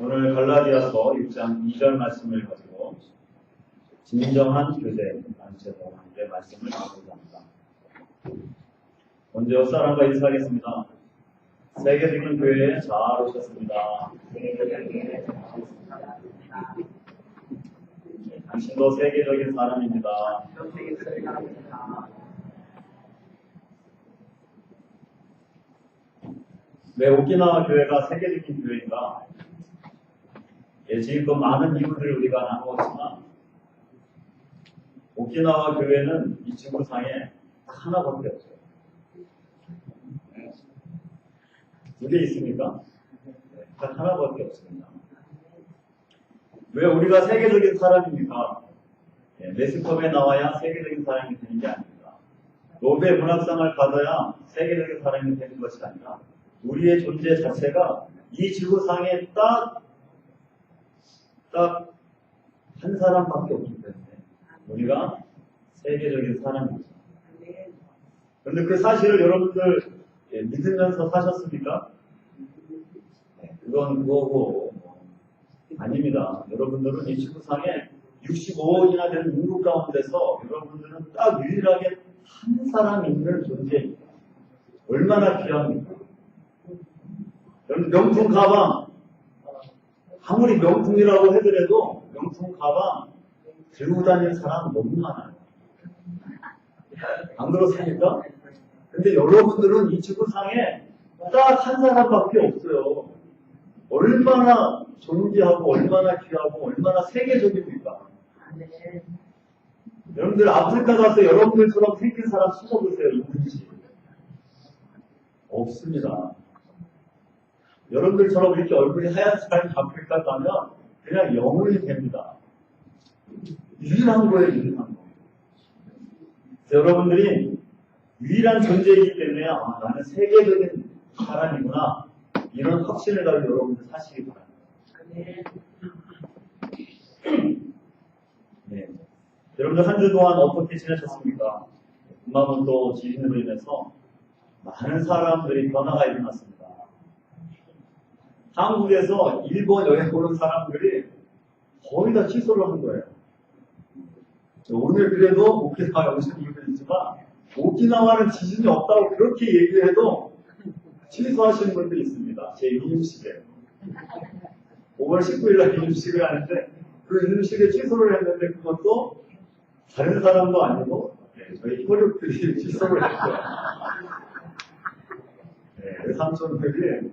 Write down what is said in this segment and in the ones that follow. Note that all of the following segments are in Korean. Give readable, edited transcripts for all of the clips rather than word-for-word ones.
오늘 갈라디아서 6장 2절 말씀을 가지고 진정한 교제라는 제목으로 함께 말씀을 나누고자 합니다. 먼저 옆 사람과 인사하겠습니다. 세계적인 교회에 잘 오셨습니다. 당신도 세계적인 사람입니다. 왜 오키나와 교회가 세계적인 교회인가? 지금껏 많은 이유들을 우리가 나누었지만 오키나와 교회는 이 지구상에 딱 하나밖에 없어요. 두 개 있습니까? 딱 하나밖에 없습니다. 왜 우리가 세계적인 사람입니까? 매스컴에 나와야 세계적인 사람이 되는 게 아닙니다. 노벨 문학상을 받아야 세계적인 사람이 되는 것이 아니라 우리의 존재 자체가 이 지구상에 딱 한 사람밖에 없기 때문에 우리가 세계적인 사람입니다. 그런데 그 사실을 여러분들 믿으면서 사셨습니까? 그건 그거고 아닙니다. 여러분들은 이 지구상에 65억이나 되는 인구 가운데서 여러분들은 딱 유일하게 한 사람 있는 존재입니다. 얼마나 귀합니까? 여러분 명품 가방 아무리 명품이라고 해더라도 명품 가방 들고 다니는 사람 너무 많아요. 안 그렇습니까? 근데 여러분들은 이 지구상에 딱 한 사람밖에 없어요. 얼마나 존귀하고 얼마나 귀하고 얼마나 세계적입니까? 여러분들 아프리카 가서 여러분들처럼 생긴 사람 찾아보세요. 있는지. 없습니다. 여러분들처럼 이렇게 얼굴이 하얀 사람이 아프리카 가면 그냥 영웅이 됩니다. 유일한 거예요, 유일한 거. 여러분들이 유일한 존재이기 때문에 나는 세계적인 사람이구나 이런 확신을 가지고 여러분들 사시기 바랍니다. 네. 여러분들 한 주 동안 어떻게 지내셨습니까? 구마모토 지진으로 인해서 많은 사람들이 변화가 일어났습니다. 한국에서 일본 여행 오는 사람들이 거의 다 취소를 한 거예요. 오늘 그래도 오키나와 오신 이유도 있지만 오키나와는 지진이 없다고 그렇게 얘기해도 취소하시는 분들이 있습니다. 제 이임식에 5월 19일날 이임식을 하는데 그 이임식에 취소를 했는데 그것도 다른 사람도 아니고 저희 혈육들이 취소를 했어요. 삼촌들이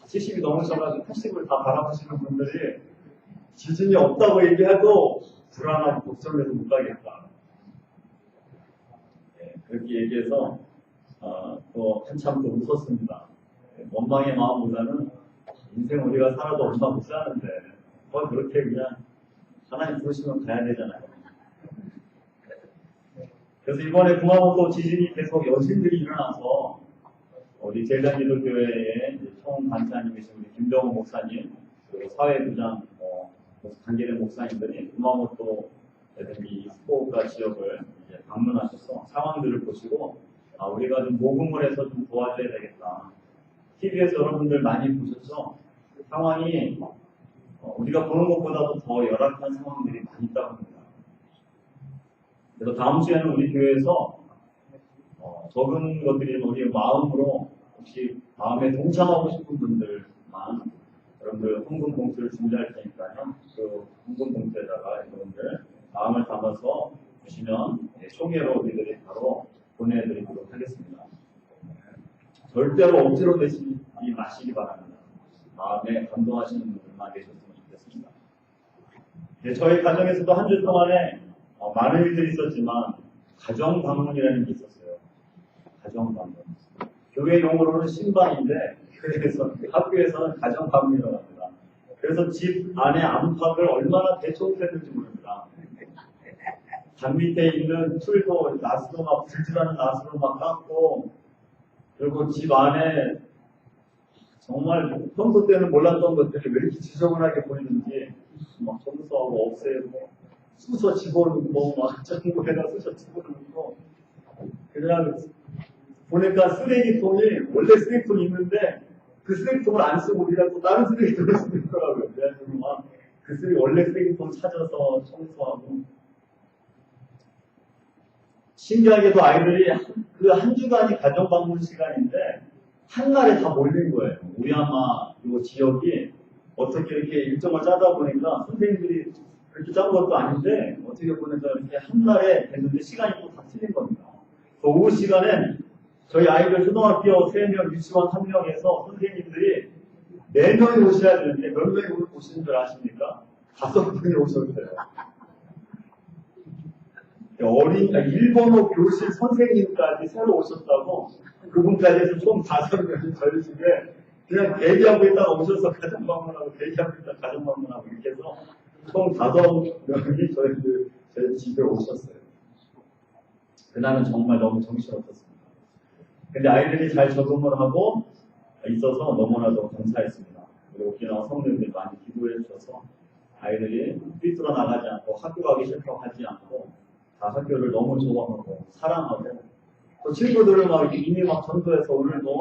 70이 넘으셔가지고 80을 다 바라보시는 분들이 지진이 없다고 얘기해도 불안하고 걱정해서 못 가겠다. 그렇게 얘기해서 또 한참 또 웃었습니다. 원망의 마음보다는 인생 우리가 살아도 얼마 못 사는데 그렇게 그냥 하나님 부르시면 가야 되잖아요. 그래서 이번에 구마모토 지진이 계속 여진들이 일어나서 우리 제일장기도교회의 총반사님이신 우리 김병호 목사님, 그리고 사회부장, 관계된 목사님들이 구마모토라든지 후쿠오카 지역을 이제 방문하셔서 상황들을 보시고 우리가 좀 모금을 해서 좀 도와줘야 되겠다. TV에서 여러분들 많이 보셨죠? 그 상황이 우리가 보는 것보다도 더 열악한 상황들이 많이 있다고 합니다. 그래서 다음 주에는 우리 교회에서 적은 것들이 우리의 마음으로 혹시 마음에 동참하고 싶은 분들만 여러분들 헌금 봉투를 준비할 테니까요. 그 헌금 봉투에다가 여러분들 마음을 담아서 주시면 총회로 우리들이 바로 보내드리도록 하겠습니다. 절대로 억지로 내시지 마시기 바랍니다. 마음에 감동하시는 분들만 계셨으면 좋겠습니다. 저희 가정에서도 한 주 동안에 많은 일들이 있었지만 가정 방문이라는 게 있었어요. 가정 방문. 교회 용어로는 신방인데 학교에서는 가정 방문이라고 합니다. 그래서 집 안에 안팎을 얼마나 대청소했는지 모릅니다. 단 밑에 있는 풀도 나스로 막 불지라는 나스로 막 깎고 그리고 집 안에 정말 평소 때는 몰랐던 것들이 왜 이렇게 지저분하게 보이는지 막 청소하고 없애고 수서 집어넣고 막 전국에다 수서 집어넣고 그냥 보니까 쓰레기통이 원래 쓰레기통이 있는데 그 그 쓰레기통을 안 쓰고 우리가 또 다른 쓰레기통을 쓰고 있더라고요. 그래가지고 막 그 원래 쓰레기통 찾아서 청소하고. 신기하게도 아이들이 그 한 주간이 가정 방문 시간인데 한날에 다 몰린 거예요. 우리 아마 이 지역이 어떻게 이렇게 일정을 짜다 보니까 선생님들이 그렇게 짠 것도 아닌데 어떻게 보니까 이렇게 한날에 됐는데 시간이 또 다 틀린 겁니다. 그 오후 시간엔 저희 아이들 초등학교 3명, 유치원 1명에서 선생님들이 4명이 오셔야 되는데 몇 명이 오시는 줄 아십니까? 5분이 오셨어요. 일본어 교실 선생님까지 새로 오셨다고 그분까지 해서 총 5명이 저희 집에 그냥 대기하고 있다가 오셔서 가정 방문하고 대기하고 있다가 가정 방문하고 이렇게 해서 총 5명이 저희 집에 오셨어요. 그날은 정말 너무 정신없었습니다. 근데 아이들이 잘 적응을 하고 있어서 너무나도 감사했습니다. 그리고 오키나와 성도님들이 많이 기도해 주셔서 아이들이 삐뚤어 나가지 않고 학교 가기 싫다고 하지 않고 다 학교를 너무 좋아하고 사랑하고 또 친구들을 막 이미 막 전도해서 오늘도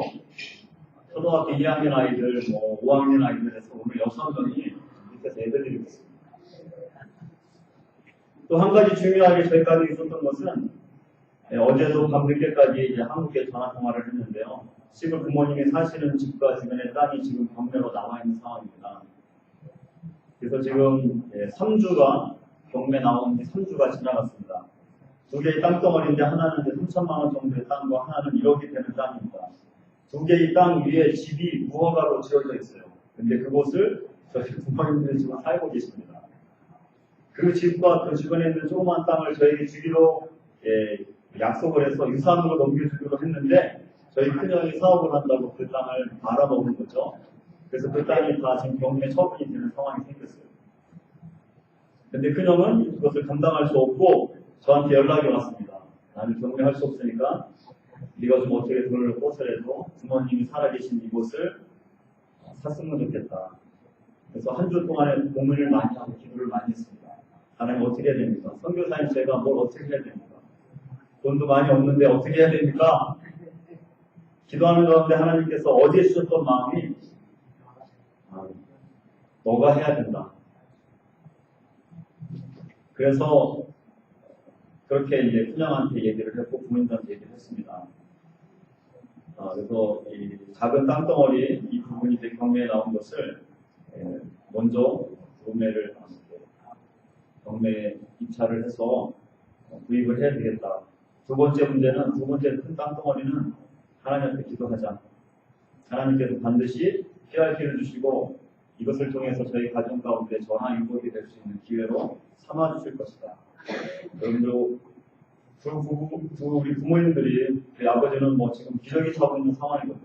초등학교 2학년 아이들, 5학년 아이들에서 오늘 6명이 밑에서 예배 드리고 있습니다. 또 한 가지 중요하게 저희까지 있었던 것은 어제도 밤늦게까지 이제 한국에 전화 통화를 했는데요. 지금 부모님이 사시는 집과 주변에 땅이 지금 경매로 나와 있는 상황입니다. 그래서 지금 3주가 경매 나온 지 3주가 지나갔습니다. 두 개의 땅덩어리인데 하나는 3천만 원 정도의 땅과 하나는 1억이 되는 땅입니다. 두 개의 땅 위에 집이 무허가로 지어져 있어요. 근데 그곳을 저희 부모님들이 지금 살고 계십니다. 그 집과 그 주변에 있는 조그만 땅을 저에게 주기로 약속을 해서 유산으로 넘겨주기로 했는데 저희 큰형이 사업을 한다고 그 땅을 말아먹은 거죠. 그래서 그 땅이 다 지금 경매 처분이 되는 상황이 생겼어요. 근데 큰형은 그것을 감당할 수 없고 저한테 연락이 왔습니다. 나는 경매할 수 없으니까 네가 좀 어떻게 돈을 꽂으라도 부모님이 살아계신 이곳을 샀으면 좋겠다. 그래서 한 주 동안에 고민을 많이 하고 기도를 많이 했습니다. 하나님 어떻게 해야 됩니까? 선교사님 제가 뭘 어떻게 해야 됩니까? 돈도 많이 없는데 어떻게 해야 됩니까? 기도하는 가운데 하나님께서 어디에 주셨던 마음이 너가 해야 된다. 그래서 그렇게 이제 큰형한테 얘기를 했고 부모님한테 얘기를 했습니다. 그래서 이 작은 땅덩어리 이 부분이 이제 경매에 나온 것을 먼저 경매에 입찰을 해서 구입을 해야 되겠다. 두 번째 큰 땅덩어리는 하나님께 기도하자. 하나님께서 반드시 피할 길을 주시고 이것을 통해서 저희 가정 가운데 전화 유복이 될 수 있는 기회로 삼아 주실 것이다. 여러분들 우리 부모님들이 그 아버지는 지금 기저귀 차고 있는 상황이거든요.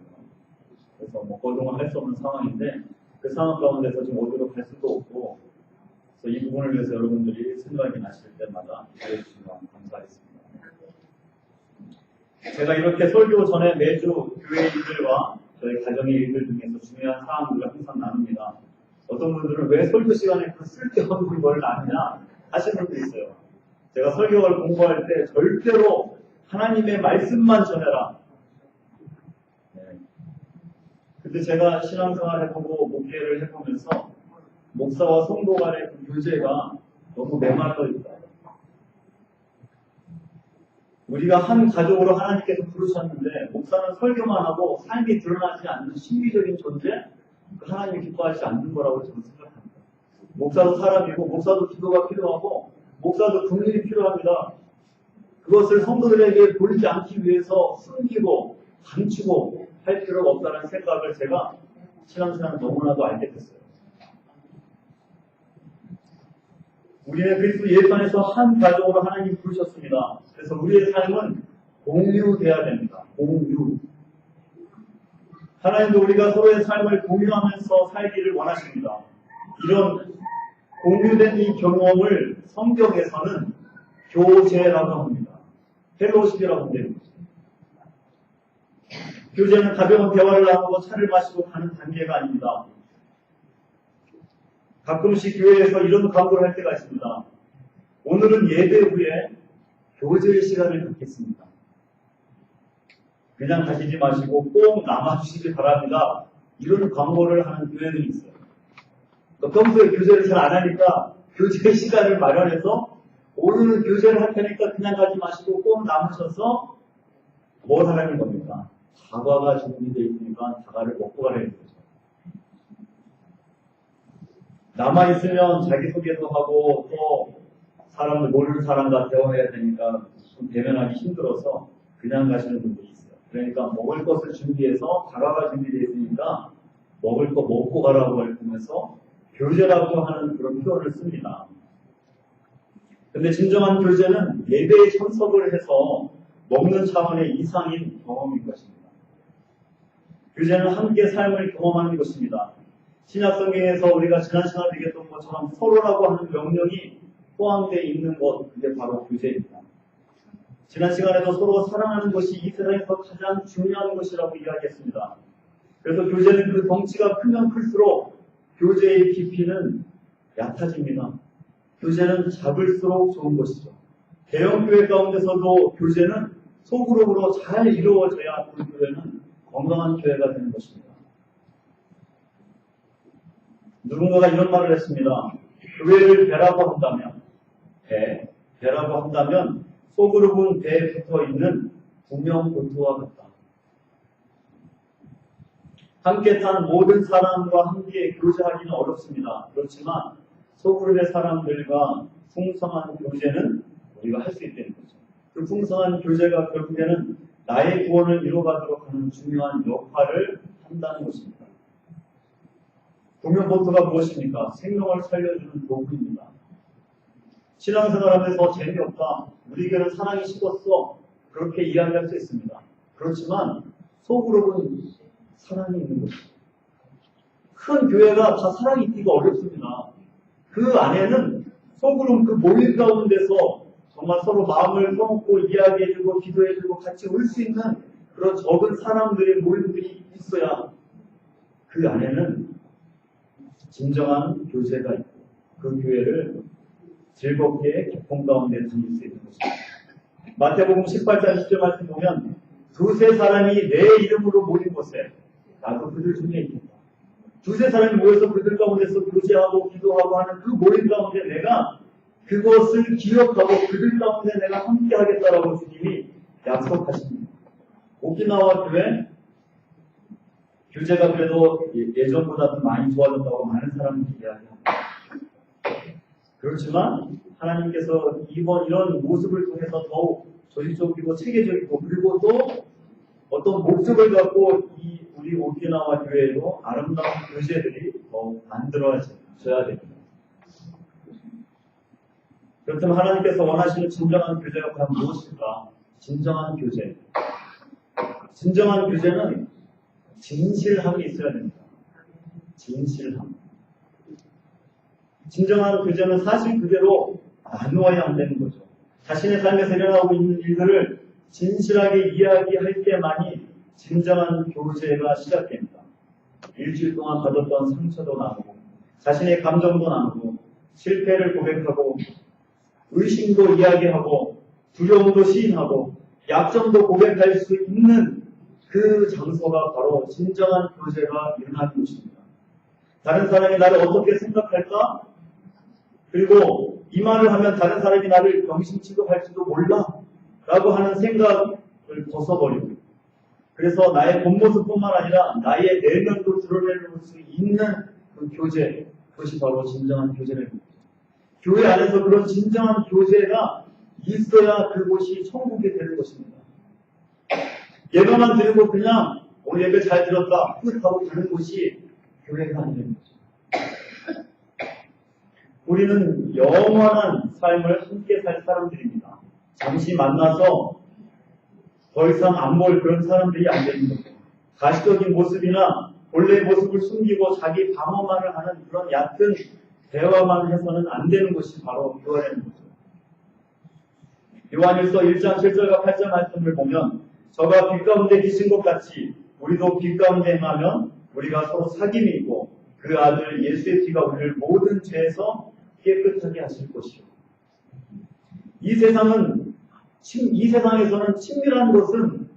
그래서 거동을 할 수 없는 상황인데 그 상황 가운데서 지금 어디로 갈 수도 없고 그래서 이 부분을 위해서 여러분들이 생각이 나실 때마다 기도해 주시면 감사하겠습니다. 제가 이렇게 설교 전에 매주 교회 일들과 저희 가정의 일들 중에서 중요한 사항들을 항상 나눕니다. 어떤 분들은 왜 설교 시간에 그 쓸데없는 걸 나누냐 하시는 분도 있어요. 제가 설교를 공부할 때 절대로 하나님의 말씀만 전해라. 근데 제가 신앙생활 해보고 목회를 해보면서 목사와 성도 간의 그 교제가 너무 메말라 있다. 우리가 한 가족으로 하나님께서 부르셨는데 목사는 설교만 하고 삶이 드러나지 않는 신비적인 존재? 하나님이 기뻐하지 않는 거라고 저는 생각합니다. 목사도 사람이고 목사도 기도가 필요하고 목사도 긍휼이 필요합니다. 그것을 성도들에게 보이지 않기 위해서 숨기고 감추고 할 필요가 없다는 생각을 제가 신앙생활을 너무나도 알게 됐어요. 우리는 그리스도 예수 안에서 한 가족으로 하나님 부르셨습니다. 그래서 우리의 삶은 공유돼야 됩니다. 공유. 하나님도 우리가 서로의 삶을 공유하면서 살기를 원하십니다. 이런 공유된 이 경험을 성경에서는 교제라고 합니다. 펠로십이라고 합니다. 교제는 가벼운 대화를 나누고 차를 마시고 가는 단계가 아닙니다. 가끔씩 교회에서 이런 광고를 할 때가 있습니다. 오늘은 예배 후에 교제의 시간을 갖겠습니다. 그냥 가시지 마시고 꼭 남아주시기 바랍니다. 이런 광고를 하는 교회들이 있어요. 그러니까 평소에 교제를 잘 안 하니까 교제 시간을 마련해서 오늘은 교제를 할 테니까 그냥 가지 마시고 꼭 남으셔서 뭘 하라는 겁니까? 다과가 준비되어 있으니까 다과를 먹고 가라는 거죠. 남아있으면 자기소개도 하고 또 사람들 모르는 사람과 대화해야 되니까 좀 대면하기 힘들어서 그냥 가시는 분들이 있어요. 그러니까 먹을 것을 준비해서 다과가 준비되어 있으니까 먹을 거 먹고 가라고 하면서 교제라고 하는 그런 표현을 씁니다. 근데 진정한 교제는 예배에 참석을 해서 먹는 차원의 이상인 경험인 것입니다. 교제는 함께 삶을 경험하는 것입니다. 신약 성경에서 우리가 지난 시간에 얘기했던 것처럼 서로라고 하는 명령이 포함되어 있는 것, 그게 바로 교제입니다. 지난 시간에도 서로 사랑하는 것이 이 세상에서 가장 중요한 것이라고 이야기했습니다. 그래서 교제는 그 덩치가 크면 클수록 교제의 깊이는 얕아집니다. 교제는 작을수록 좋은 것이죠. 대형교회 가운데서도 교제는 소그룹으로 잘 이루어져야 그 교회는 건강한 교회가 되는 것입니다. 누군가가 이런 말을 했습니다. 교회를 배라고 한다면, 배라고 한다면 소그룹은 배에 붙어있는 구명보트와 같다. 함께 탄 모든 사람과 함께 교제하기는 어렵습니다. 그렇지만 소그룹의 사람들과 풍성한 교제는 우리가 할 수 있다는 거죠. 그 풍성한 교제가 결국에는 나의 구원을 이루어가도록 하는 중요한 역할을 한다는 것입니다. 구명보트가 무엇입니까? 생명을 살려주는 도구입니다. 신앙생활하면서 재미없다. 우리에게는 사랑이 식었어. 그렇게 이야기할 수 있습니다. 그렇지만 속으로는 사랑이 있는 것입니다. 큰 교회가 다 사랑이 있기가 어렵습니다. 그 안에는 속으로는 그 모임 가운데서 정말 서로 마음을 써먹고 이야기해주고 기도해주고 같이 울 수 있는 그런 적은 사람들의 모임들이 있어야 그 안에는 진정한 교제가 있고 그 교회를 즐겁게 기쁨 가운데 다닐 수 있는 것입니다. 마태복음 18장 10절 말씀 보면 두세 사람이 내 이름으로 모인 곳에 나도 그들 중에 있겠다. 두세 사람이 모여서 그들 가운데서 교제하고 기도하고 하는 그 모임 가운데 내가 그것을 기억하고 그들 가운데 내가 함께 하겠다라고 주님이 약속하십니다. 오키나와 교회 교제가 그래도 예전보다 더 많이 좋아졌다고 많은 사람들이 이야기합니다. 그렇지만 하나님께서 이런 모습을 통해서 더욱 조직적이고 체계적이고 그리고 또 어떤 목적을 갖고 우리 오키나와 교회로 아름다운 교제들이 더욱 만들어져야 됩니다. 그렇다면 하나님께서 원하시는 진정한 교제가 과연 무엇일까? 진정한 교제. 진정한 교제는 진실함이 있어야 됩니다. 진실함. 진정한 교제는 사실 그대로 나누어야 한다는 거죠. 자신의 삶에서 일어나고 있는 일들을 진실하게 이야기할 때만이 진정한 교제가 시작됩니다. 일주일 동안 받았던 상처도 나누고 자신의 감정도 나누고 실패를 고백하고 의심도 이야기하고 두려움도 시인하고 약점도 고백할 수 있는 그 장소가 바로 진정한 교제가 일어나는 것입니다. 다른 사람이 나를 어떻게 생각할까? 그리고 이 말을 하면 다른 사람이 나를 병신 취급할지도 몰라 라고 하는 생각을 벗어버리고 그래서 나의 본 모습뿐만 아니라 나의 내면도 드러낼 수 있는 그 교제, 그것이 바로 진정한 교제입니다. 교회 안에서 그런 진정한 교제가 있어야 그곳이 천국이 되는 것입니다. 예배만 드리고 그냥 오늘 예배 잘 들었다 하고 가는 곳이 교회가 아닌 거죠. 우리는 영원한 삶을 함께 살 사람들입니다. 잠시 만나서 더 이상 안 볼 그런 사람들이 안 되는 거죠. 가시적인 모습이나 본래의 모습을 숨기고 자기 방어만을 하는 그런 얕은 대화만 해서는 안 되는 것이 바로 교회라는 거죠. 요한일서 1장 7절과 8절 말씀을 보면 저가 빛 가운데 계신 것 같이 우리도 빛 가운데 행하면 우리가 서로 사귐이 있고 그 아들 예수의 피가 우리를 모든 죄에서 깨끗하게 하실 것이요. 이 세상에서는 친밀한 것은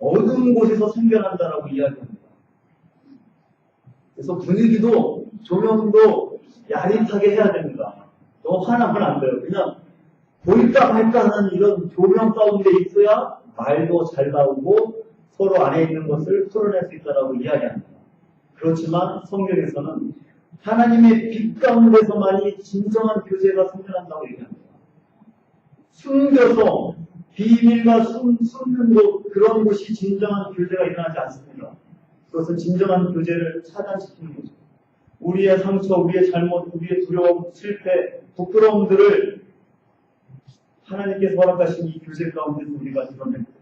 어두운 곳에서 생겨난다라고 이야기합니다. 그래서 분위기도 조명도 야릿하게 해야 됩니다. 너무 화나면 안 돼요. 그냥 보일까 말까 하는 이런 조명 가운데 있어야 말도 잘 나오고 서로 안에 있는 것을 풀어낼 수 있다라고 이야기합니다. 그렇지만 성경에서는 하나님의 빛 가운데서만이 진정한 교제가 생겨난다고 얘기합니다. 숨겨서 비밀과 숨는 곳, 그런 곳이 진정한 교제가 일어나지 않습니다. 그것은 진정한 교제를 차단시키는 거죠. 우리의 상처, 우리의 잘못, 우리의 두려움, 실패, 부끄러움들을 하나님께서 허락하신 이 교제 가운데서 우리가 드러냅니다.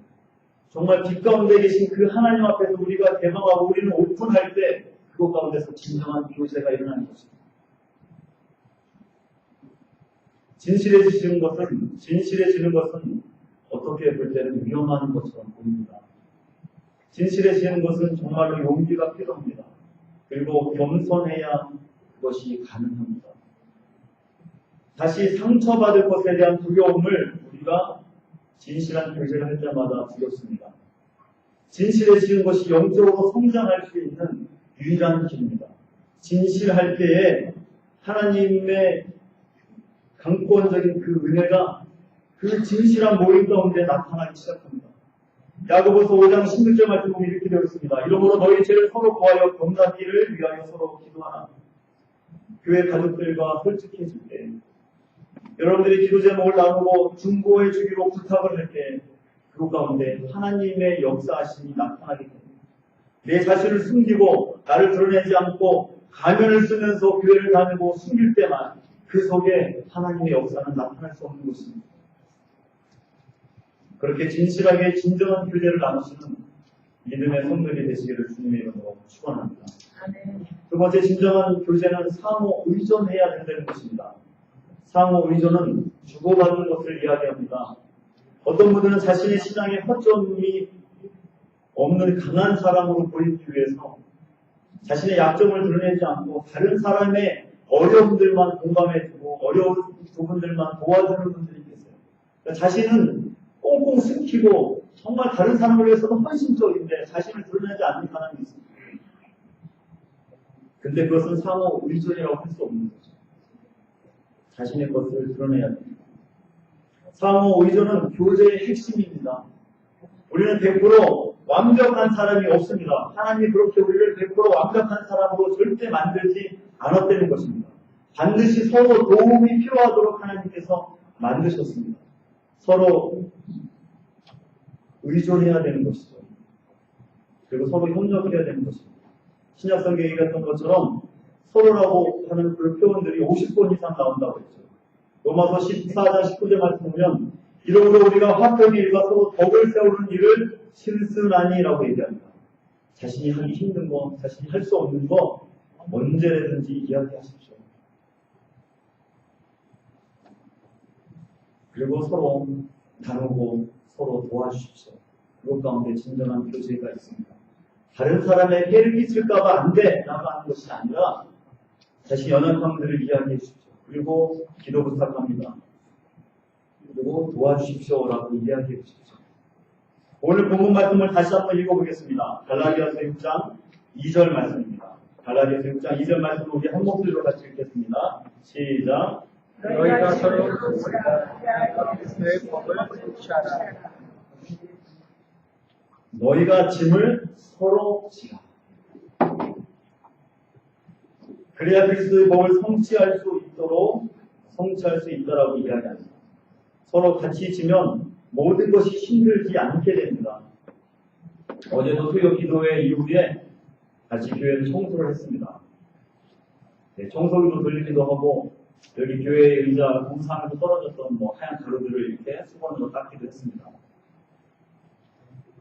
정말 빛 가운데 계신 그 하나님 앞에서 우리가 개방하고 우리는 오픈할 때 그것 가운데서 진정한 교제가 일어나는 것입니다. 진실해지는 것은 어떻게 볼 때는 위험한 것처럼 보입니다. 진실해지는 것은 정말로 용기가 필요합니다. 그리고 겸손해야 그것이 가능합니다. 다시 상처받을 것에 대한 두려움을 우리가 진실한 교제를 할 때마다 두렵습니다. 진실해지는 것이 영적으로 성장할 수 있는 유일한 길입니다. 진실할 때에 하나님의 강권적인 그 은혜가 그 진실한 모임 가운데 나타나기 시작합니다. 야고보서 5장 16절 말씀 보면 이렇게 되어 있습니다. 이러므로 너희 죄를 서로 구하여 범사기를 위하여 서로 기도하라. 교회 가족들과 솔직해질 때 여러분들이 기도 제목을 나누고 중보해 주기로 부탁을 할 때 그것 가운데 하나님의 역사하심이 나타나게 됩니다. 내 자신을 숨기고 나를 드러내지 않고 가면을 쓰면서 교회를 다니고 숨길 때만 그 속에 하나님의 역사는 나타날 수 없는 것입니다. 그렇게 진실하게 진정한 교제를 나누시는 믿음의 성도들이 되시기를 주님의 이름으로 축원합니다. 두 번째 진정한 교제는 상호 의존해야 된다는 것입니다. 상호 의존은 주고받는 것을 이야기합니다. 어떤 분들은 자신의 신앙에 허점이 없는 강한 사람으로 보이기 위해서 자신의 약점을 드러내지 않고 다른 사람의 어려움들만 공감해주고 어려운 부분들만 도와주는 분들이 계세요. 그러니까 자신은 꽁꽁 숨기고 정말 다른 사람을 위해서도 헌신적인데 자신을 드러내지 않는 사람이 있습니다. 근데 그것은 상호 의존이라고 할 수 없는 거죠. 자신의 것을 드러내야 됩니다. 상호 의존은 교제의 핵심입니다. 우리는 100% 완벽한 사람이 없습니다. 하나님이 그렇게 우리를 100% 완벽한 사람으로 절대 만들지 않았다는 것입니다. 반드시 서로 도움이 필요하도록 하나님께서 만드셨습니다. 서로 의존해야 되는 것이죠. 그리고 서로 협력해야 되는 것입니다. 신약성경에 얘기했던 것처럼 서로라고 하는 그 표현들이 50번 이상 나온다고 했죠. 로마서 14장 19절 말씀 보면 이러므로 우리가 화평의 일과 서로 덕을 세우는 일을 실수나니라고 얘기합니다. 자신이 하기 힘든 거, 자신이 할 수 없는 거 언제든지 이야기하십시오. 그리고 서로 나누고 서로 도와주십시오. 그것 가운데 진정한 교제가 있습니다. 다른 사람의 해를 끼칠까봐 안 돼! 라고 하는 것이 아니라 자신 연약한 분들을 이야기해 주십시오. 그리고 기도 부탁합니다. 그리고 도와주십시오. 라고 이야기해 주십시오. 오늘 본문 말씀을 다시 한번 읽어보겠습니다. 갈라디아서 6장 2절 말씀입니다. 갈라디아서 6장 2절 말씀을 우리 한 목소리로 같이 읽겠습니다. 시작. 너희가 서로 내 법을 지켜라. 너희가 짐을 서로 지라. 그래야 그리스도의 법을 성취할 수 있다라고 이야기합니다. 서로 같이 지면 모든 것이 힘들지 않게 됩니다. 어제도 토요 기도회 이후에 같이 교회를 청소를 했습니다. 네, 청소기도 돌리기도 하고 여기 교회 의자 공상에서 떨어졌던 하얀 가루들을 이렇게 수건으로 닦기도 했습니다.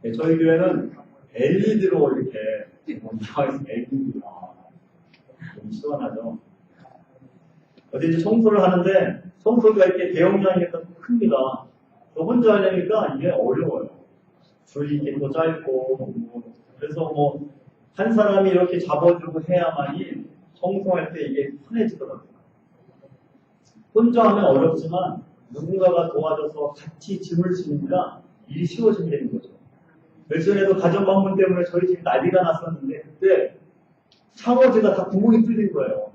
네, 저희 교회는 LED로 이렇게 나와 있습니다. LED. 좀 시원하죠. 어제 이제 청소를 하는데 청소기가 이렇게 대용량이니까 큽니다. 저 혼자 하려니까 이게 어려워요. 줄이 이렇게 또 짧고 그래서 한 사람이 이렇게 잡아주고 해야만이 청소할 때 이게 편해지더라고요. 혼자 하면 어렵지만 누군가가 도와줘서 같이 짐을 지니까 일이 쉬워진다는 거죠. 며칠 전에도 가정방문 때문에 저희 집이 난리가 났었는데 그때 창호지가 다 구멍이 뚫린 거예요.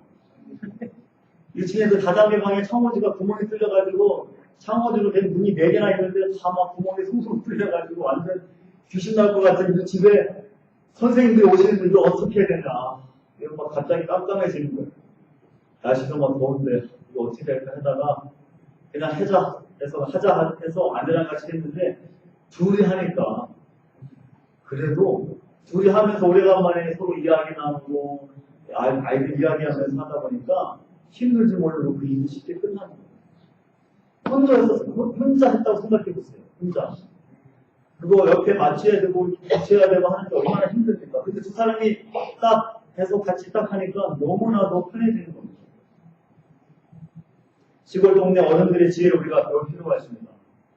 1층에 그 다다미 방에 창호지가 구멍이 뚫려가지고 창호지로 된 문이 4개나 있는데 다 막 구멍이 숭숭 뚫려가지고 완전 귀신 날 것 같은 그 집에 선생님들이 오시는데 이거 어떻게 해야 되냐. 이거 막 갑자기 깜깜해지는 거예요. 날씨도 막 더운데 이거 어떻게 할까 하다가 그냥 하자 해서 아내랑 같이 했는데 둘이 하니까 그래도 둘이 하면서 오래간만에 서로 이야기 나누고 아이들 이야기하면서 하다 보니까 힘들지 모르고 그 일이 쉽게 끝나는 거예요. 혼자 했다고 생각해보세요. 혼자. 그거 옆에 맞춰야 되고 붙여야 되고 하는 게 얼마나 힘듭니까? 근데 두 사람이 딱 해서 같이 딱 하니까 너무나도 편해지는 겁니다. 시골 동네 어른들의 지혜를 우리가 배울 필요가 있습니다.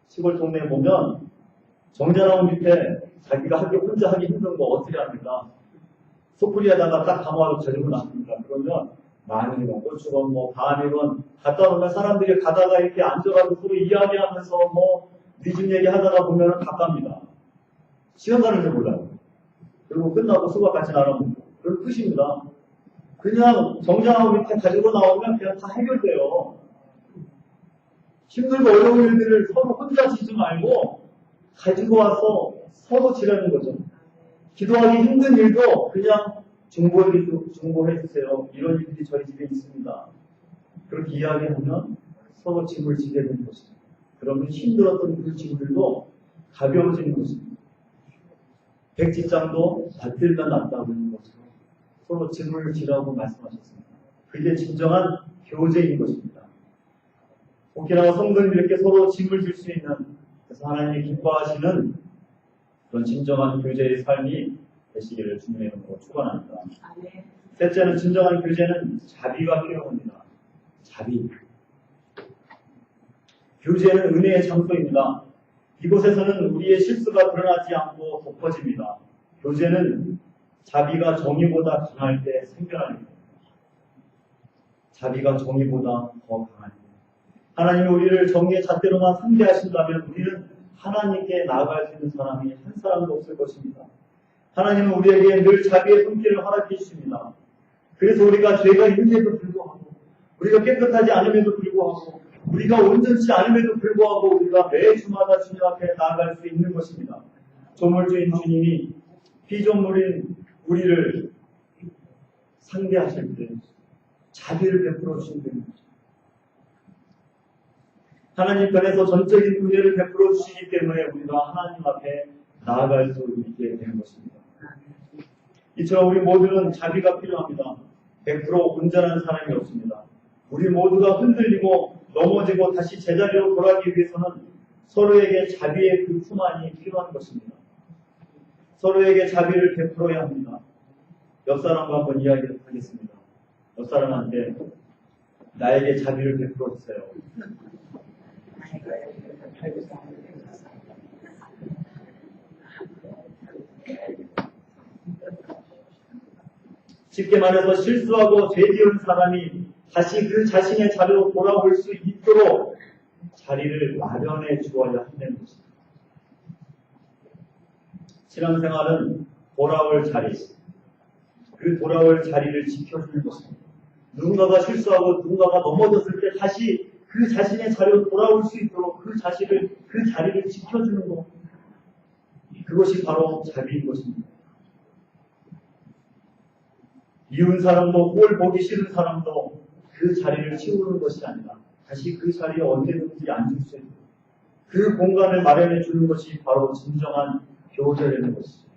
시골 동네에 보면 정자나무 밑에 자기가 혼자 하기 힘든 거 어떻게 합니까? 소쿠리에다가 딱 담아도 제대로 납니다. 그러면 마늘이건 고추건 뭐 밤이건 갖다 놓으면 사람들이 가다가 이렇게 앉아가지고 서로 이야기하면서 뭐 늦은 얘기 하다가 보면 다 갑니다. 시간 가는 줄 몰라요. 그리고 끝나고 수박 같이 나눠먹고 그건 끝입니다. 그냥 정자나무 밑에 가지고 나오면 그냥 다 해결돼요. 힘들고 어려운 일들을 서로 혼자 지지 말고 가지고 와서 서로 지라는 거죠. 기도하기 힘든 일도 그냥 중보해 주세요. 이런 일들이 저희 집에 있습니다. 그렇게 이야기하면 서로 짐을 지게 되는 것입니다. 그러면 힘들었던 그 짐들도 가벼워지는 것입니다. 백지장도 받들면 낫다고 하는 것처럼 서로 짐을 지라고 말씀하셨습니다. 그게 진정한 교제인 것입니다. 오키나와 성도님들 이렇게 서로 짐을 질 수 있는, 그래서 하나님이 기뻐하시는 그런 진정한 교제의 삶이 되시기를 주님의 이름으로 축원합니다. 셋째는 진정한 교제는 자비가 필요합니다. 자비. 교제는 은혜의 장소입니다. 이곳에서는 우리의 실수가 드러나지 않고 덮어집니다. 교제는 자비가 정의보다 강할 때 생겨납니다. 자비가 정의보다 더 강할 때. 하나님이 우리를 정의의 잣대로만 상대하신다면 우리는 하나님께 나아갈 수 있는 사람이 한 사람도 없을 것입니다. 하나님은 우리에게 늘 자비의 손길을 허락해 주십니다. 그래서 우리가 죄가 있는데도 불구하고, 우리가 깨끗하지 않음에도 불구하고, 우리가 온전치 않음에도 불구하고 우리가 매 주마다 주님 앞에 나아갈 수 있는 것입니다. 조물주인 주님이 피조물인 우리를 상대하실 때 자비를 베풀어 주신다는 거죠. 하나님 편에서 전적인 은혜를 베풀어 주시기 때문에 우리가 하나님 앞에 나아갈 수 있게 되는 것입니다. 이처럼 우리 모두는 자비가 필요합니다. 100% 온전한 사람이 없습니다. 우리 모두가 흔들리고 넘어지고 다시 제자리로 돌아가기 위해서는 서로에게 자비의 그 품안이 필요한 것입니다. 서로에게 자비를 베풀어야 합니다. 옆 사람과 한번 이야기를 하겠습니다. 옆 사람한테 나에게 자비를 베풀어 주세요. 쉽게 말해서 실수하고 죄 지은 사람이 다시 그 자신의 자리로 돌아올 수 있도록 자리를 마련해 주어야 한다는 것입니다. 신앙생활은 돌아올 자리, 그 돌아올 자리를 지켜주는 것입니다. 누군가가 실수하고 누군가가 넘어졌을 때 다시 그 자신의 자리로 돌아올 수 있도록 그 자리를 지켜주는 것. 그것이 바로 자비인 것입니다. 미운 사람도 꼴 보기 싫은 사람도 그 자리를 치우는 것이 아니라 다시 그 자리에 언제든지 앉을 수 있는 그 공간을 마련해 주는 것이 바로 진정한 교제라는 것이죠.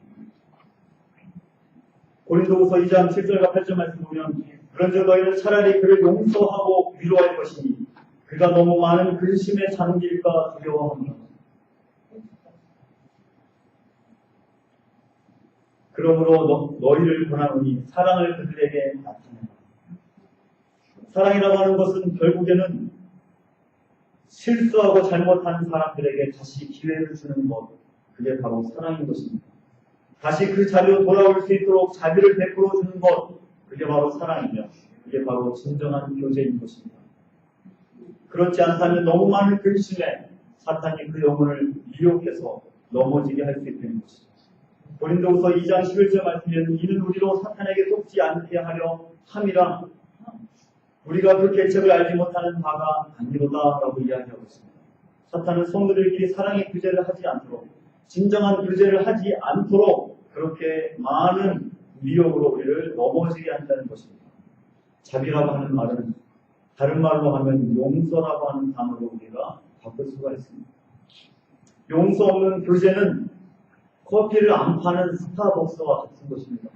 고린도후서 2장 7절과 8절 말씀 보면 그런즉 너희는 차라리 그를 용서하고 위로할 것이니 그가 너무 많은 근심에 잠길까 두려워합니다. 그러므로 너희를 권하노니 사랑을 그들에게 나타내라. 사랑이라고 하는 것은 결국에는 실수하고 잘못한 사람들에게 다시 기회를 주는 것, 그게 바로 사랑인 것입니다. 다시 그 자리로 돌아올 수 있도록 자비를 베풀어 주는 것, 그게 바로 사랑이며 그게 바로 진정한 교제인 것입니다. 그렇지 않다면 너무 많은 근심에 사탄이 그 영혼을 미혹해서 넘어지게 할 수 있는 것입니다. 고린도후서 2장 11절 말씀에는 이는 우리로 사탄에게 속지 않게 하려 함이라 우리가 그 계책을 알지 못하는 바가 아니로다라고 이야기하고 있습니다. 사탄은 성도들끼리 사랑의 규제를 하지 않도록 진정한 규제를 하지 않도록 그렇게 많은 미혹으로 우리를 넘어지게 한다는 것입니다. 자비라고 하는 말은 다른 말로 하면 용서라고 하는 단어로 우리가 바꿀 수가 있습니다. 용서 없는 교제는 커피를 안 파는 스타벅스와 같은 것입니다.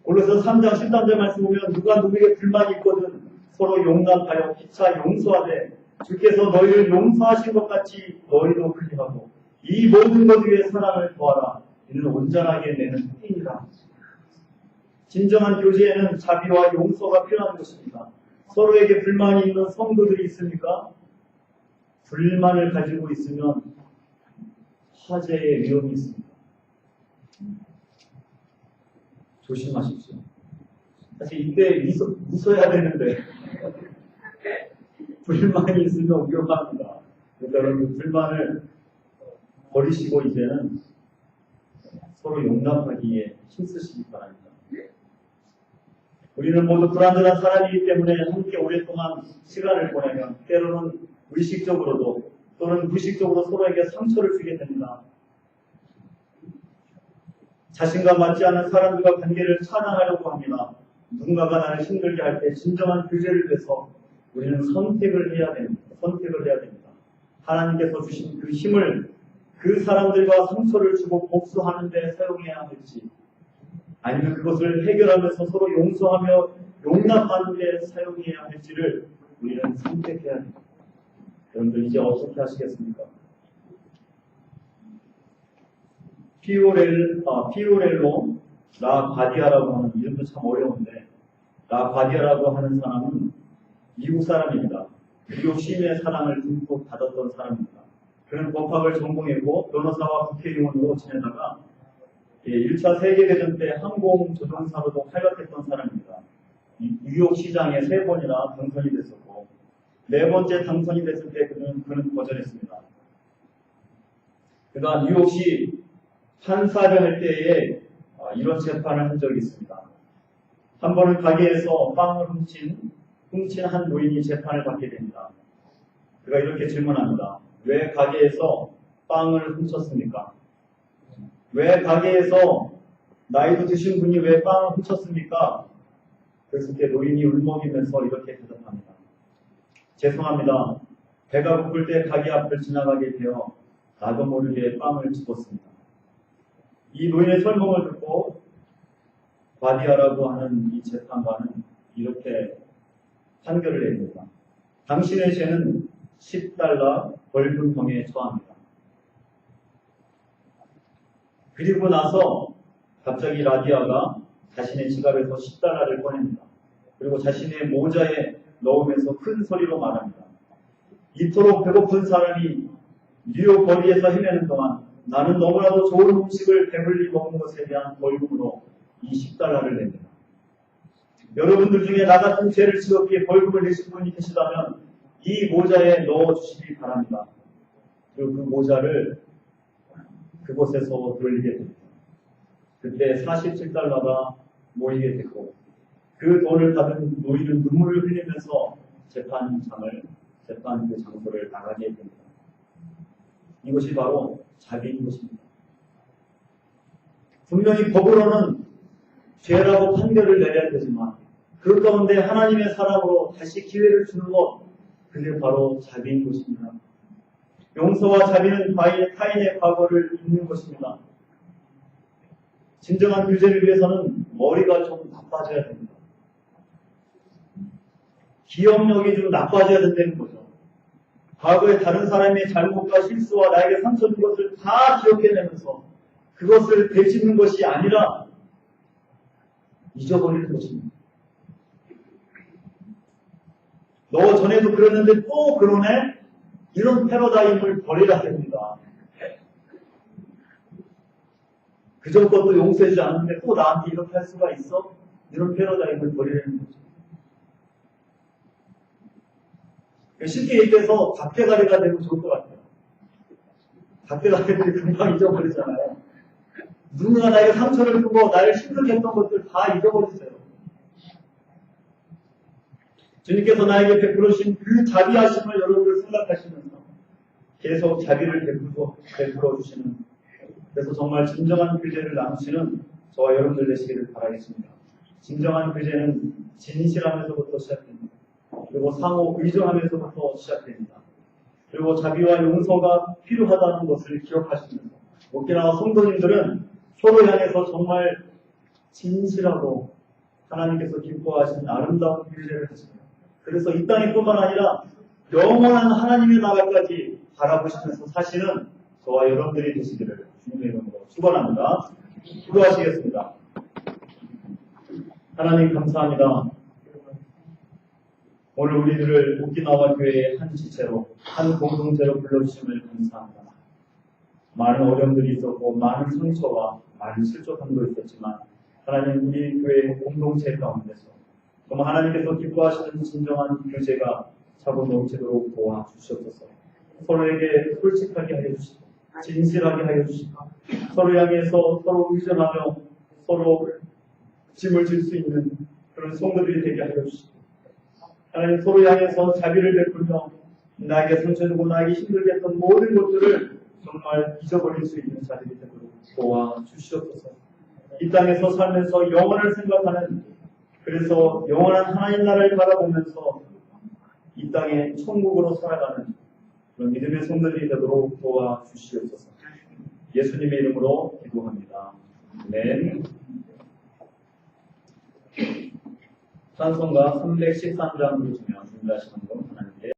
골로새서 3장 13절 말씀 보면 누가 누구에게 불만이 있거든 서로 용납하여 피차 용서하되 주께서 너희를 용서하신 것 같이 너희도 그리하고 이 모든 것 위에 사랑을 더하라. 이는 온전하게 내는 행위라. 진정한 교제에는 자비와 용서가 필요한 것입니다. 서로에게 불만이 있는 성도들이 있습니까? 불만을 가지고 있으면 화재의 위험이 있습니다. 조심하십시오. 사실 이때 웃어야 되는데 불만이 있으면 위험합니다. 그러니까 여러분 불만을 버리시고 이제는 서로 용납하기에 힘쓰시기 바랍니다. 우리는 모두 불완전한 사람이기 때문에 함께 오랫동안 시간을 보내면 때로는 의식적으로도 또는 무의식적으로 서로에게 상처를 주게 됩니다. 자신과 맞지 않는 사람들과 관계를 차단하려고 합니다. 누군가가 나를 힘들게 할 때 진정한 규제를 위해서 우리는 선택을 해야 됩니다. 하나님께서 주신 그 힘을 그 사람들과 상처를 주고 복수하는 데 사용해야 할지 아니면 그것을 해결하면서 서로 용서하며 용납하는 데 사용해야 할지를 우리는 선택해야 합니다. 여러분들 이제 어떻게 하시겠습니까? 피오렐로 라바디아라고 하는 이름도 참 어려운데 라바디아라고 하는 사람은 미국 사람입니다. 미국 시민의 사랑을 듬뿍 받았던 사람입니다. 그는 법학을 전공했고 변호사와 국회의원으로 지내다가 1차 세계대전 때 항공조종사로도 활약했던 사람입니다. 뉴욕 시장에 3번이나 당선이 됐었고 4번째 당선이 됐을 때 그는 거절했습니다. 그가 뉴욕시 판사를 할 때에 이런 재판을 한 적이 있습니다. 한 번은 가게에서 빵을 훔친 한 노인이 재판을 받게 됩니다. 그가 이렇게 질문합니다. 왜 가게에서 빵을 훔쳤습니까? 왜 가게에서 나이도 드신 분이 왜 빵을 훔쳤습니까? 그랬을 때 노인이 울먹이면서 이렇게 대답합니다. 죄송합니다. 배가 고플 때 가게 앞을 지나가게 되어 나도 모르게 빵을 집었습니다. 이 노인의 설명을 듣고 바디아라고 하는 이 재판관은 이렇게 판결을 내립니다. 당신의 죄는 $10 벌금형에 처합니다. 그리고 나서 갑자기 라디아가 자신의 지갑에서 $10를 꺼냅니다. 그리고 자신의 모자에 넣으면서 큰 소리로 말합니다. 이토록 배고픈 사람이 뉴욕 거리에서 헤매는 동안 나는 너무나도 좋은 음식을 배불리 먹은 것에 대한 벌금으로 이 $10를 냅니다. 여러분들 중에 나 같은 죄를 지었기에 벌금을 내실 분이 계시다면 이 모자에 넣어주시기 바랍니다. 그리고 그 모자를 그곳에서 돌리게 됩니다. 그때 $47가 모이게 됐고 그 돈을 받은 노인은 눈물을 흘리면서 재판 그 장소를 나가게 됩니다. 이것이 바로 자비인 것입니다. 분명히 법으로는 죄라고 판결을 내려야 되지만 그 가운데 하나님의 사랑으로 다시 기회를 주는 것, 그게 바로 자비인 것입니다. 용서와 자비는 타인의 과거를 잊는 것입니다. 진정한 규제를 위해서는 머리가 좀 나빠져야 됩니다. 기억력이 좀 나빠져야 된다는 거죠. 과거에 다른 사람의 잘못과 실수와 나에게 상처 준 것을 다 기억해내면서 그것을 되짚는 것이 아니라 잊어버리는 것입니다. 너 전에도 그랬는데 또 그러네? 이런 패러다임을 버려야 됩니다. 그전 것도 용서해주지 않는데 또 나한테 이렇게 할 수가 있어? 이런 패러다임을 버리라는 거죠. 쉽게 얘기해서 닭대가리가 되면 좋을 것 같아요. 밖에 아이들이 금방 잊어버리잖아요. 누군가 나에게 상처를 주고 나를 힘들게 했던 것들 다 잊어버리세요. 주님께서 나에게 베풀어주신 그 자비하심을 여러분들 생각하시면서 계속 자비를 베풀어 주시는, 그래서 정말 진정한 교제를 나누시는 저와 여러분들 되시기를 바라겠습니다. 진정한 교제는 진실함에서부터 시작됩니다. 그리고 상호 의존함에서부터 시작됩니다. 그리고 자비와 용서가 필요하다는 것을 기억하시면서 오키나와 성도님들은 서로 향해서 정말 진실하고 하나님께서 기뻐하시는 아름다운 교제를 하십니다. 그래서 이 땅뿐만 아니라 영원한 하나님의 나라까지 바라보시면서 사시는 저와 여러분들이 되시기를 주님의 이름으로 축원합니다. 기도하시겠습니다. 하나님 감사합니다. 오늘 우리들을 오키나와 교회의 한 지체로, 한 공동체로 불러주심을 감사합니다. 많은 어려움들이 있었고 많은 상처와 많은 실족함도 있었지만 하나님 우리 교회의 공동체 가운데서 정말 하나님께서 기뻐하시는 진정한 교제가 차고 넘치도록 도와주시옵소서. 서로에게 솔직하게 하여 주시고 진실하게 하여 주시고 서로 향해서 서로 의존하며 서로 짐을 질 수 있는 그런 성도들이 되게 하여 주시고 하나님 서로 향해서 자비를 베풀며 나에게 상처 주고 나에게 힘들게 했던 모든 것들을 정말 잊어버릴 수 있는 자들이 되도록 도와주시옵소서. 이 땅에서 살면서 영원을 생각하는, 그래서 영원한 하나님 나라를 바라보면서 이 땅에 천국으로 살아가는 그런 믿음의 성도들이 되도록 도와주시옵소서. 예수님의 이름으로 기도합니다. 아멘. 찬송가 313장 부르시면 준비하시는 분 하나님